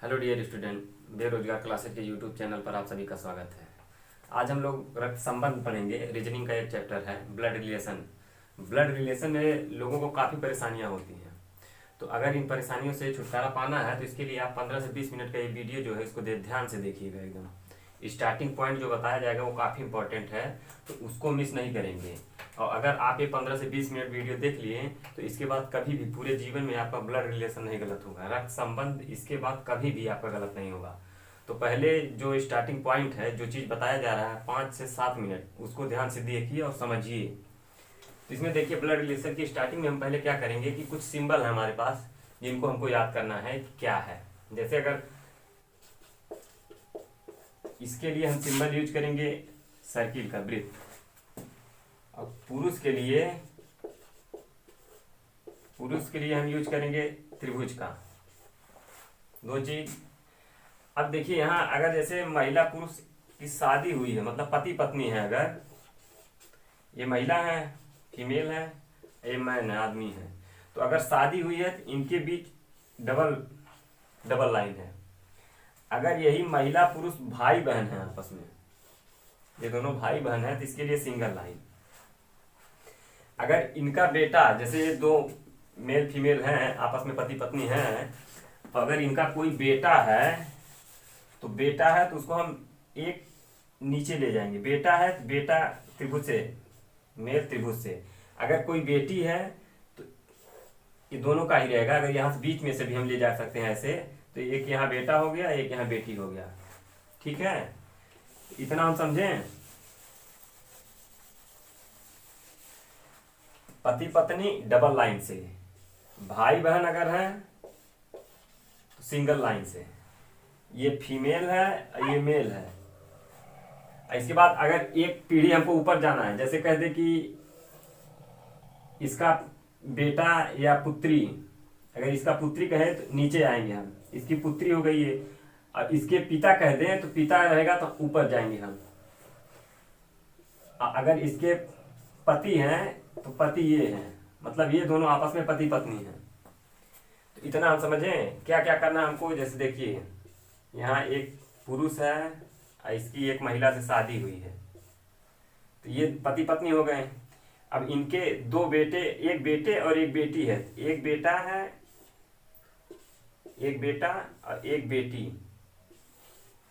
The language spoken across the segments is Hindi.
हेलो डियर स्टूडेंट, बेरोजगार क्लासेज के यूट्यूब चैनल पर आप सभी का स्वागत है। आज हम लोग रक्त संबंध पढ़ेंगे। रीजनिंग का एक चैप्टर है ब्लड रिलेशन। ब्लड रिलेशन में लोगों को काफ़ी परेशानियां होती हैं, तो अगर इन परेशानियों से छुटकारा पाना है तो इसके लिए आप 15 से 20 मिनट का ये वीडियो जो है इसको ध्यान से देखिएगा। एकदम स्टार्टिंग पॉइंट जो बताया जाएगा वो काफ़ी इंपॉर्टेंट है, तो उसको मिस नहीं करेंगे। और अगर आप ये 15 से 20 मिनट वीडियो देख लिए तो इसके बाद कभी भी पूरे जीवन में आपका ब्लड रिलेशन नहीं गलत होगा। रक्त संबंध इसके बाद कभी भी आपका गलत नहीं होगा। तो पहले जो स्टार्टिंग पॉइंट है, जो चीज़ बताया जा रहा है 5 से 7 मिनट, उसको ध्यान से देखिए और समझिए। तो इसमें देखिए ब्लड रिलेशन की स्टार्टिंग में हम पहले क्या करेंगे कि कुछ सिंबल है हमारे पास जिनको हमको याद करना है कि क्या है। जैसे अगर इसके लिए हम सिंबल यूज करेंगे सर्किल का, वृत्त। और पुरुष के लिए हम यूज करेंगे त्रिभुज का। दो चीज। अब देखिए यहाँ अगर जैसे महिला पुरुष की शादी हुई है, मतलब पति पत्नी है, अगर ये महिला है, फीमेल है, ये मैन है, आदमी है, तो अगर शादी हुई है तो इनके बीच डबल लाइन है। अगर यही महिला पुरुष भाई बहन है आपस में, ये दोनों भाई बहन है, तो इसके लिए सिंगल लाइन। अगर इनका बेटा, जैसे ये दो मेल फीमेल हैं आपस में, पति पत्नी हैं, तो अगर इनका कोई बेटा है तो उसको हम एक नीचे ले जाएंगे। बेटा है तो बेटा त्रिभुज से, मेल त्रिभुज से। अगर कोई बेटी है तो ये दोनों का ही रहेगा। अगर यहाँ से बीच में से भी हम ले जा सकते हैं ऐसे, तो एक यहाँ बेटा हो गया, एक यहाँ बेटी हो गया। ठीक है, इतना हम समझें। पति पत्नी डबल लाइन से, भाई बहन अगर है तो सिंगल लाइन से। ये फीमेल है, ये मेल है। इसके बाद अगर एक पीढ़ी हमको ऊपर जाना है, जैसे कह दे कि इसका बेटा या पुत्री, अगर इसका पुत्री कहे तो नीचे आएंगे हम, इसकी पुत्री हो गई है। और इसके पिता कह दें तो पिता रहेगा तो ऊपर जाएंगे हम। अगर इसके पति हैं तो पति ये हैं, मतलब ये दोनों आपस में पति पत्नी हैं। तो इतना हम समझें क्या क्या करना है हमको। जैसे देखिए यहाँ एक पुरुष है और इसकी एक महिला से शादी हुई है, तो ये पति पत्नी हो गए। अब इनके दो बेटे, एक बेटे और एक बेटी है। एक बेटा है, एक बेटा और एक बेटी,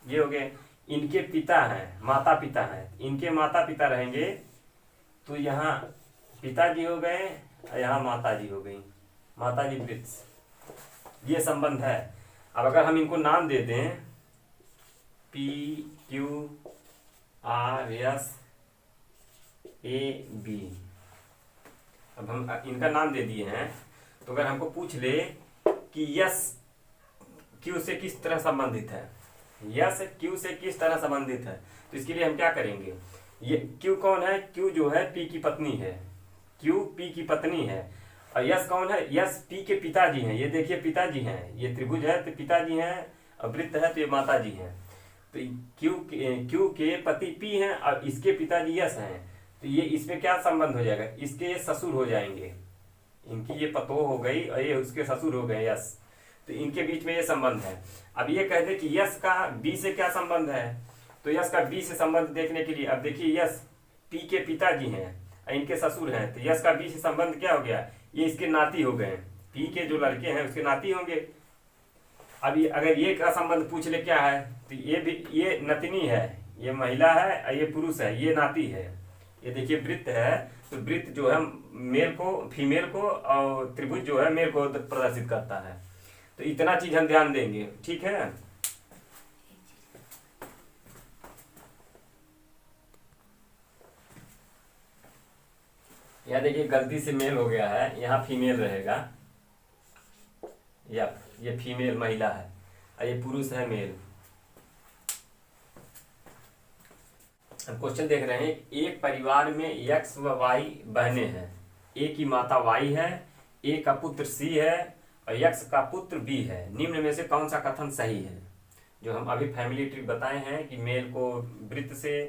ये हो गए। इनके पिता हैं, माता पिता हैं, इनके माता पिता रहेंगे, तो यहाँ पिताजी हो गए और यहाँ माताजी हो गई, माताजी वृत्त। ये संबंध है। अब अगर हम इनको नाम दे दें P Q R S A B, अब हम इनका नाम दे दिए हैं, तो अगर हमको पूछ ले कि यस क्यू से किस तरह संबंधित है, यस क्यू से किस तरह संबंधित है, तो इसके लिए हम क्या करेंगे। ये क्यू कौन है? क्यू जो है पी की पत्नी है, क्यू पी की पत्नी है। और यस कौन है? यस पी के पिताजी हैं। ये देखिए पिताजी हैं, ये त्रिभुज है तो पिताजी हैं, और वृत्त है तो ये माताजी हैं। तो क्यू के पति पी हैं और इसके पिताजी यस हैं, तो ये इसमें क्या संबंध हो जाएगा? इसके ये ससुर हो जाएंगे, इनकी ये पतोह हो गई और ये उसके ससुर हो गए यस, तो इनके बीच में ये संबंध है। अब ये कह दे कि यस का बी से क्या संबंध है, तो यस का बी से संबंध देखने के लिए अब देखिए यस पी के पिताजी हैं और इनके ससुर हैं, तो यस का बी से संबंध क्या हो गया? ये इसके नाती हो गए, पी के जो लड़के हैं उसके नाती होंगे। अब अगर ये का संबंध पूछ ले क्या है, तो ये भी, ये नतनी है, ये महिला है और ये पुरुष है, ये नाती है। ये देखिए वृत्त है, तो वृत्त जो है मेल को, फीमेल को, और त्रिभुज जो है मेल को प्रदर्शित करता है। तो इतना चीज हम ध्यान देंगे, ठीक है। यहाँ देखिए गलती से मेल हो गया है, यहाँ फीमेल रहेगा, या ये फीमेल महिला है और ये पुरुष है मेल। हम क्वेश्चन देख रहे हैं, एक परिवार में एक्स व वाई बहनें हैं। ए की माता वाई है, ए का पुत्र सी है और एक्स का पुत्र बी है। निम्न में से कौन सा कथन सही है? जो हम अभी फैमिली ट्री बताए हैं कि मेल को वृत्त से,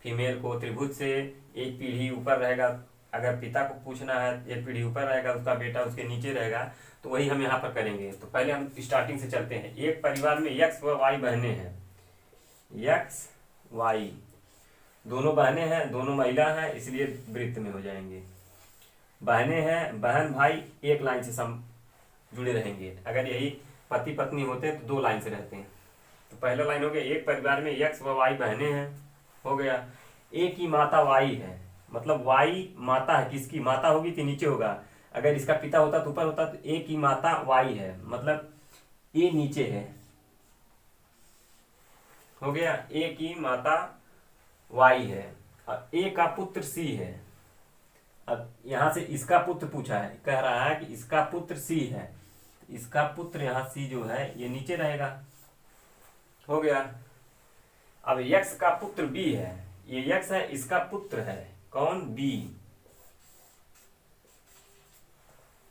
फीमेल को त्रिभुज से, एक पीढ़ी ऊपर रहेगा अगर पिता को पूछना है, एक पीढ़ी ऊपर रहेगा, उसका बेटा उसके नीचे रहेगा, तो वही हम यहाँ पर करेंगे। तो पहले हम स्टार्टिंग से चलते हैं। एक परिवार में यक्स व वाई बहनें हैं, यक्स वाई दोनों बहनें हैं, दोनों महिला हैं, इसलिए वृत्त में हो जाएंगे। बहनें हैं, बहन भाई एक लाइन से जुड़े रहेंगे। अगर यही पति पत्नी होते हैं तो दो लाइन से रहते हैं। तो पहला लाइन हो गया, एक परिवार में यक्स व वाई बहनें हैं, हो गया। ए की माता वाई है, मतलब वाई माता है, किसकी माता होगी तो नीचे होगा। अगर इसका पिता होता तो ऊपर होता। तो ए की माता वाई है, मतलब ए नीचे है, हो गया। ए की माता वाई है और ए का पुत्र सी है। अब यहां से इसका पुत्र पूछा है, कह रहा है कि इसका पुत्र सी है, इसका पुत्र यहां सी जो है ये नीचे रहेगा, हो गया। अब यक्स का पुत्र बी है, ये यक्स है, इसका पुत्र है कौन, बी।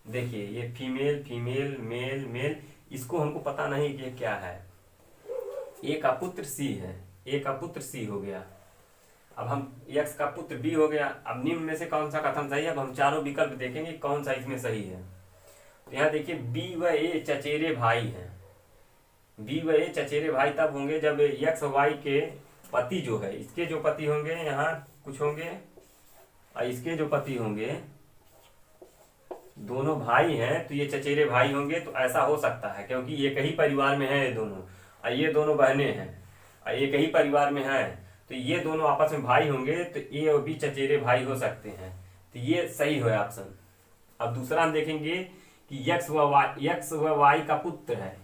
देखिए ये फीमेल फीमेल मेल मेल, इसको हमको पता नहीं कि क्या है। ए का पुत्र सी है, ए का पुत्र सी हो गया। अब हम यक्स का पुत्र बी हो गया। अब निम्न में से कौन सा कथन सही है, अब हम चारों विकल्प देखेंगे कौन सा इसमें सही है। तो यहाँ देखिए बी व ए चचेरे भाई हैं। बी व ए चचेरे भाई तब होंगे जब यक्स वाई के पति जो है, इसके जो पति होंगे यहाँ कुछ होंगे और इसके जो पति होंगे, दोनों भाई हैं तो ये चचेरे भाई होंगे। तो ऐसा हो सकता है क्योंकि एक ही परिवार में है ये दोनों, और ये दोनों बहनें हैं और एक ही परिवार में है, तो ये दोनों आपस में भाई होंगे, तो ए और बी चचेरे भाई हो सकते हैं। तो ये सही है ऑप्शन। अब दूसरा हम देखेंगे कि यक्स व वाई का पुत्र है,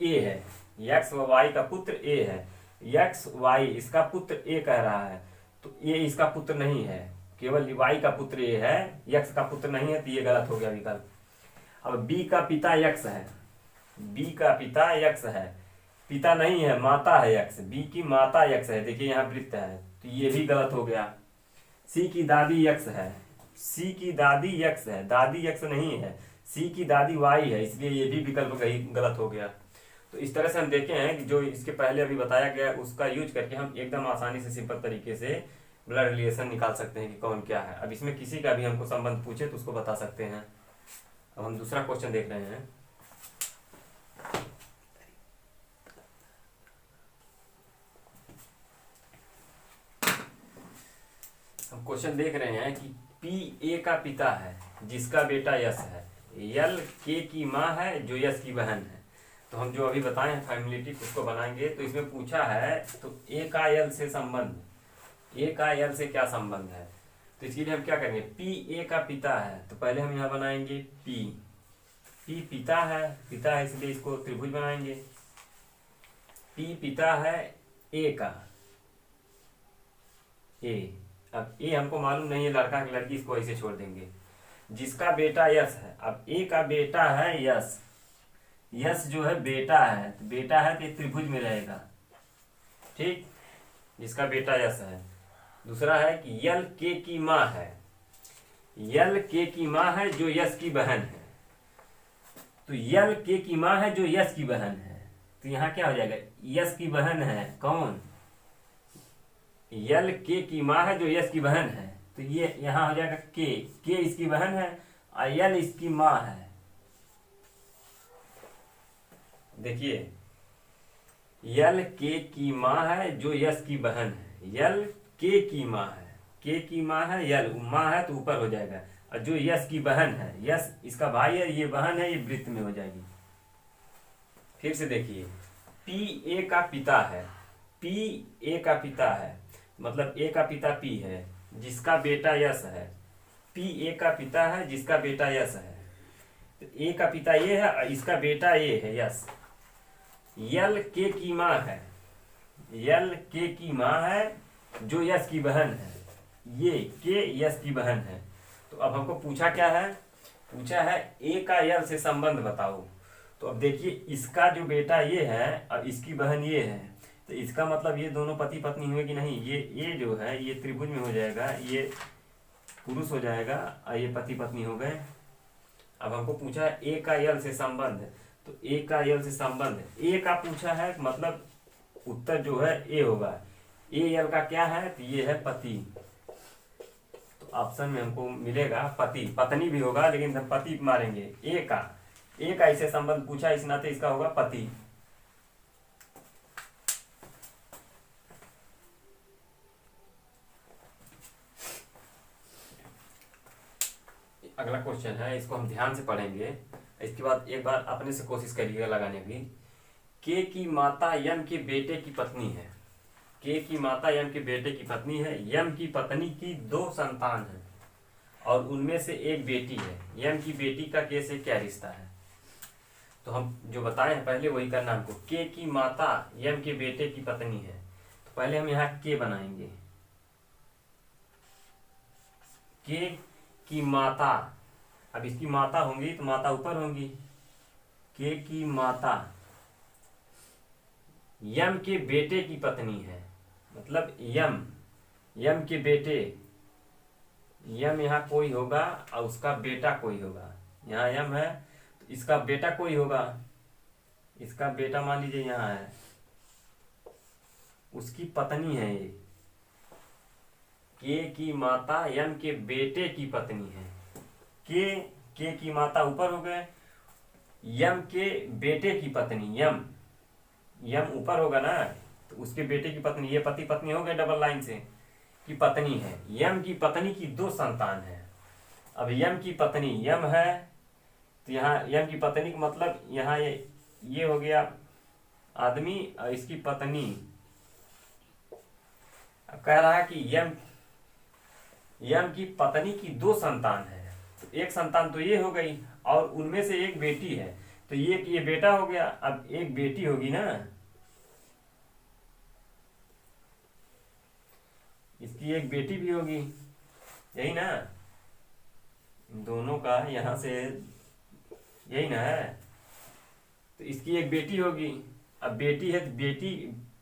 ए है, यक्स व वाई का पुत्र ए है। यक्स वाई इसका पुत्र ए कह रहा है, तो ए इसका पुत्र नहीं है, केवल वाई का पुत्र ए है, यक्स का पुत्र नहीं है, तो ये गलत हो गया विकल्प। अब बी का पिता यक्स है, बी का पिता यक्स है, पिता नहीं है, माता है यक्स, बी की माता यक्स है, देखिए यहाँ वृत्त है, तो ये भी गलत हो गया। सी की दादी यक्स है, सी की दादी यक्स है, दादी यक्स नहीं है, सी की दादी वाई है, इसलिए ये भी विकल्प गलत हो गया। तो इस तरह से हम देखे हैं कि जो इसके पहले अभी बताया गया उसका यूज करके हम एकदम आसानी से सिंपल तरीके से ब्लड रिलेशन निकाल सकते हैं कि कौन क्या है। अब इसमें किसी का भी हमको संबंध पूछे तो उसको बता सकते हैं। अब हम दूसरा क्वेश्चन देख रहे हैं। हम क्वेश्चन देख रहे हैं कि पी ए का पिता है जिसका बेटा यश है, यल के की माँ है जो यश की बहन है। तो हम जो अभी बताए हैं फैमिलिटी उसको बनाएंगे। तो इसमें पूछा है तो ए का यल से संबंध, ए का यल से क्या संबंध है, तो इसके लिए हम क्या करेंगे, पी ए का पिता है, तो पहले हम यहाँ बनाएंगे पी, पी पिता है इसलिए इसको त्रिभुज बनाएंगे। पी पिता है ए का, ए, अब ए हमको मालूम नहीं है लड़का की लड़की, इसको ऐसे छोड़ देंगे। जिसका बेटा यश है, अब ए का बेटा है यश, यश जो है बेटा है, तो बेटा है तो त्रिभुज में रहेगा, ठीक, जिसका बेटा यश है। दूसरा है कि यल के की माँ है, यल के की माँ है जो यश की बहन है, तो यल के की माँ है जो यश की बहन है, तो यहाँ क्या हो जाएगा, यश की बहन है कौन, यल के की माँ है जो यश की बहन है, तो ये यहाँ हो जाएगा के इसकी बहन है और यल इसकी माँ है। देखिए यल के की माँ है जो यश की बहन है, यल के की माँ है, के की माँ है, यल माँ है तो ऊपर हो जाएगा, और जो यश की बहन है, यश इसका भाई है, ये बहन है, ये वृत्त में हो जाएगी। फिर से देखिए पी ए का पिता है, पी ए का पिता है, मतलब ए का पिता पी है जिसका बेटा यश है, पी ए का पिता है जिसका बेटा यश है, तो ए का पिता ये है और इसका बेटा ये है यश। यल के की माँ है, यल के की माँ है जो यश की बहन है, ये के यश की बहन है। तो अब हमको पूछा क्या है, पूछा है ए का यल से संबंध बताओ। तो अब देखिए इसका जो बेटा ये है और इसकी बहन ये है, तो इसका मतलब ये दोनों पति पत्नी हुए कि नहीं, ये जो है ये त्रिभुज में हो जाएगा, ये पुरुष हो जाएगा और ये पति पत्नी हो गए। अब हमको पूछा है ए का यल से संबंध, तो ए का यल से संबंध, ए का पूछा है मतलब उत्तर जो है ए होगा। ए यल का क्या है, तो ये है पति। तो ऑप्शन में हमको मिलेगा पति, पत्नी भी होगा लेकिन हम पति मारेंगे। ए का ऐसे संबंध पूछा, इस नाते इसका होगा पति। अगला क्वेश्चन है, इसको हम ध्यान से पढ़ेंगे, इसके बाद एक बार अपने से कोशिश करिएगा लगाने की। के की माता यम के बेटे की पत्नी है। के की माता यम के बेटे की पत्नी है। यम की पत्नी की 2 संतान है और उनमें से एक बेटी है। यम की बेटी का के से क्या रिश्ता है? तो हम जो बताए हैं पहले वही करना हमको। के की माता यम के बेटे की पत्नी है, तो पहले हम यहाँ के बनाएंगे। के की माता, अब इसकी माता होंगी तो माता ऊपर होंगी। के की माता यम के बेटे की पत्नी है, मतलब यम के बेटे, यम यहाँ कोई होगा और उसका बेटा कोई होगा। यहाँ यम है तो इसका बेटा कोई होगा, इसका बेटा मान लीजिए यहाँ है, उसकी पत्नी है ये। के की माता यम के बेटे की पत्नी है। के की माता ऊपर हो गए, यम के बेटे की पत्नी, यम ऊपर होगा ना, तो उसके बेटे की पत्नी, ये पति पत्नी हो गए डबल लाइन से, की पत्नी है। यम की पत्नी की 2 संतान है। अब यम की पत्नी यम है तो यहाँ यम की पत्नी का मतलब यहाँ ये हो गया आदमी और इसकी पत्नी। अब कह रहा है कि यम की पत्नी की 2 संतान है, तो एक संतान तो ये हो गई और उनमें से एक बेटी है, तो ये बेटा हो गया। अब एक बेटी होगी ना, इसकी एक बेटी भी होगी, यही ना, दोनों का यहाँ से यही ना है, तो इसकी एक बेटी होगी। अब बेटी है तो बेटी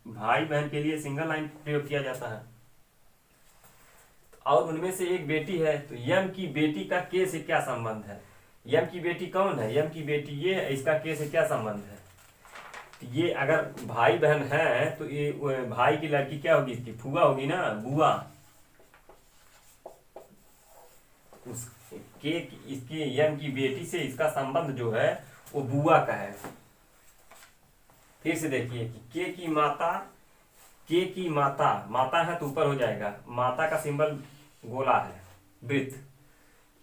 भाई बहन के लिए सिंगल लाइन प्रयोग किया जाता है, और उनमें से एक बेटी है, तो यम की बेटी का के से क्या संबंध है? यम की बेटी कौन है? यम की बेटी ये है, इसका के से क्या संबंध है? तो ये अगर भाई बहन है तो ये भाई की लड़की क्या होगी? इसकी फूआ होगी ना, बुआ। उस के इसके यम की बेटी से इसका संबंध जो है वो बुआ का है। फिर से देखिए कि के की माता है तो ऊपर हो जाएगा, माता का सिंबल गोला है, वृत्त।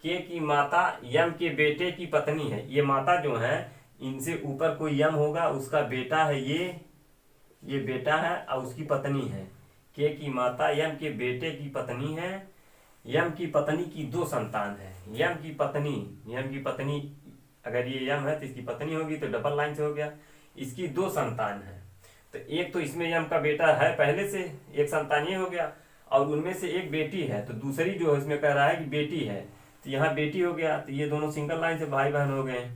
के की माता यम के बेटे की पत्नी है, ये माता जो है इनसे ऊपर कोई यम होगा, उसका बेटा है ये बेटा है और उसकी पत्नी है। के की माता यम के बेटे की पत्नी है। यम की पत्नी की 2 संतान है। यम की पत्नी अगर ये यम है तो इसकी पत्नी होगी, तो डबल लाइन से हो गया। इसकी 2 संतान है, तो एक तो इसमें यम का बेटा है पहले से, एक संतान ये हो गया, और उनमें से एक बेटी है, तो दूसरी जो इसमें कह रहा है कि बेटी है, तो यहाँ बेटी हो गया, तो ये दोनों सिंगल लाइन से भाई बहन हो गए।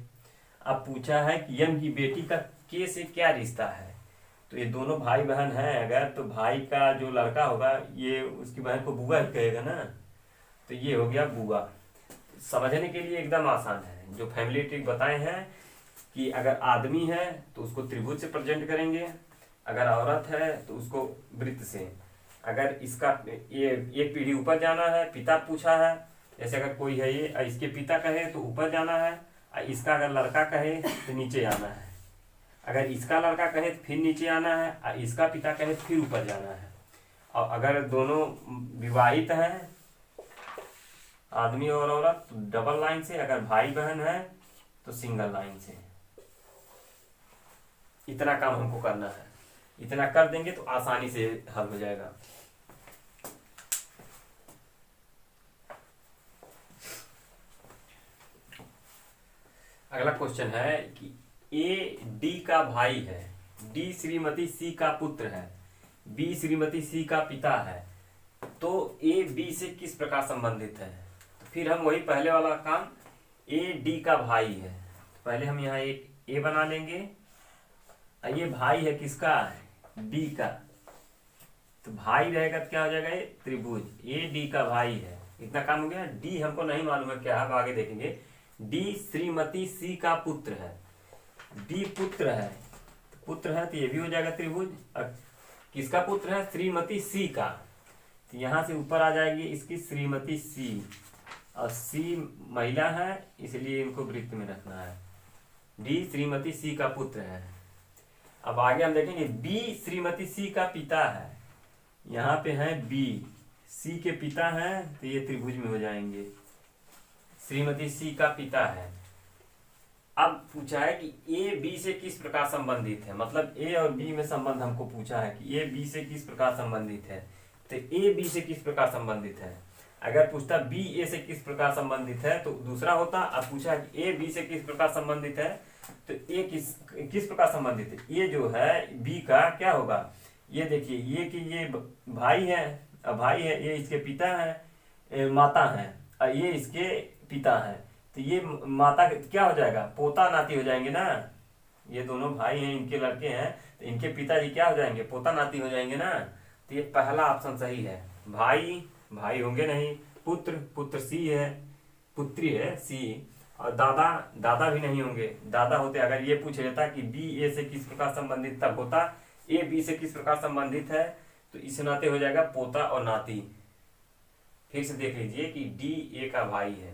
अब पूछा है कि यम की बेटी का के से क्या रिश्ता है, तो ये दोनों भाई बहन हैं अगर, तो भाई का जो लड़का होगा ये उसकी बहन को बुआ ही कहेगा ना, तो ये हो गया बुआ। समझने के लिए एकदम आसान है, जो फैमिली ट्रिक बताए हैं कि अगर आदमी है तो उसको त्रिभुज से प्रेजेंट करेंगे, अगर औरत है तो उसको वृत्त से। अगर इसका ये एक पीढ़ी ऊपर जाना है, पिता पूछा है, जैसे अगर कोई है ये इसके पिता कहे तो ऊपर जाना है, इसका अगर लड़का कहे तो नीचे आना है, अगर इसका लड़का कहे तो फिर नीचे आना है, और इसका पिता कहे तो फिर ऊपर जाना है। और अगर दोनों विवाहित हैं, आदमी और औरत, तो डबल लाइन से, अगर भाई बहन है तो सिंगल लाइन से। इतना काम हमको करना है, इतना कर देंगे तो आसानी से हल हो जाएगा। अगला क्वेश्चन है कि ए डी का भाई है, डी श्रीमती सी का पुत्र है, बी श्रीमती सी का पिता है, तो ए बी से किस प्रकार संबंधित है? तो फिर हम वही पहले वाला काम, ए डी का भाई है, तो पहले हम यहाँ एक ए बना लेंगे, ये भाई है किसका? डी का, तो भाई रहेगा तो क्या हो जाएगा? ये त्रिभुज, ए डी का भाई है। इतना काम हो गया। डी हमको नहीं मालूम है क्या है, आगे देखेंगे। डी श्रीमती सी का पुत्र है, डी पुत्र है, तो ये भी हो जाएगा त्रिभुज। किसका पुत्र है? श्रीमती सी का, तो यहाँ से ऊपर आ जाएगी इसकी श्रीमती सी, और सी महिला है इसलिए इनको वृत्त में रखना है। डी श्रीमती सी का पुत्र है। अब आगे हम देखेंगे बी श्रीमती सी का पिता है। यहाँ पे है बी, सी के पिता है तो ये त्रिभुज में हो जाएंगे। श्रीमती सी का पिता है। अब पूछा है कि ए बी से किस प्रकार संबंधित है, मतलब ए और बी में संबंध हमको पूछा है कि ए बी से किस प्रकार संबंधित है। तो ए बी से किस प्रकार संबंधित है, अगर पूछता बी ए से किस प्रकार संबंधित है तो दूसरा होता। अब पूछा है कि ए बी से किस प्रकार संबंधित है, तो ए किस प्रकार संबंधित है। ये जो है बी का क्या होगा, ये देखिए ये कि ये भाई है, भाई है, ये इसके पिता है, माता है, और ये इसके पिता है। तो ये माता क्या हो जाएगा, पोता नाती हो जाएंगे ना। ये दोनों भाई हैं, इनके लड़के हैं, तो इनके पिताजी क्या हो जाएंगे, पोता नाती हो जाएंगे ना। तो ये पहला ऑप्शन सही है। भाई भाई होंगे नहीं, पुत्र पुत्र सी है, पुत्री है सी, और दादा दादा भी नहीं होंगे। दादा होते अगर ये पूछ लेता कि बी ए से किस प्रकार संबंधित, तब होता ए बी से किस प्रकार संबंधित है, तो इस नाते हो जाएगा पोता और नाती। फिर से देख लीजिए कि डी ए का भाई है,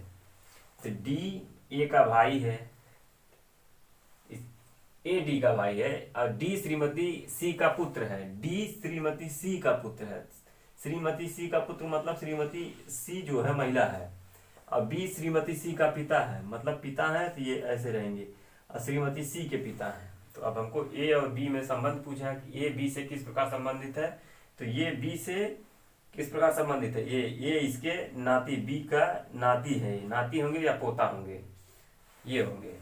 तो डी ए का भाई है, ए डी का भाई है, और डी श्रीमती सी का पुत्र है। डी श्रीमती सी का पुत्र है। श्रीमती सी का पुत्र मतलब श्रीमती सी जो है महिला है, और बी श्रीमती सी का पिता है, मतलब पिता है, तो ये ऐसे रहेंगे, और श्रीमती सी के पिता है। तो अब हमको ए और बी में संबंध पूछा है कि ए बी से किस प्रकार संबंधित है, तो ये बी से किस प्रकार संबंधित है, ये इसके नाती, बी का नाती है, नाती होंगे या पोता होंगे, ये होंगे।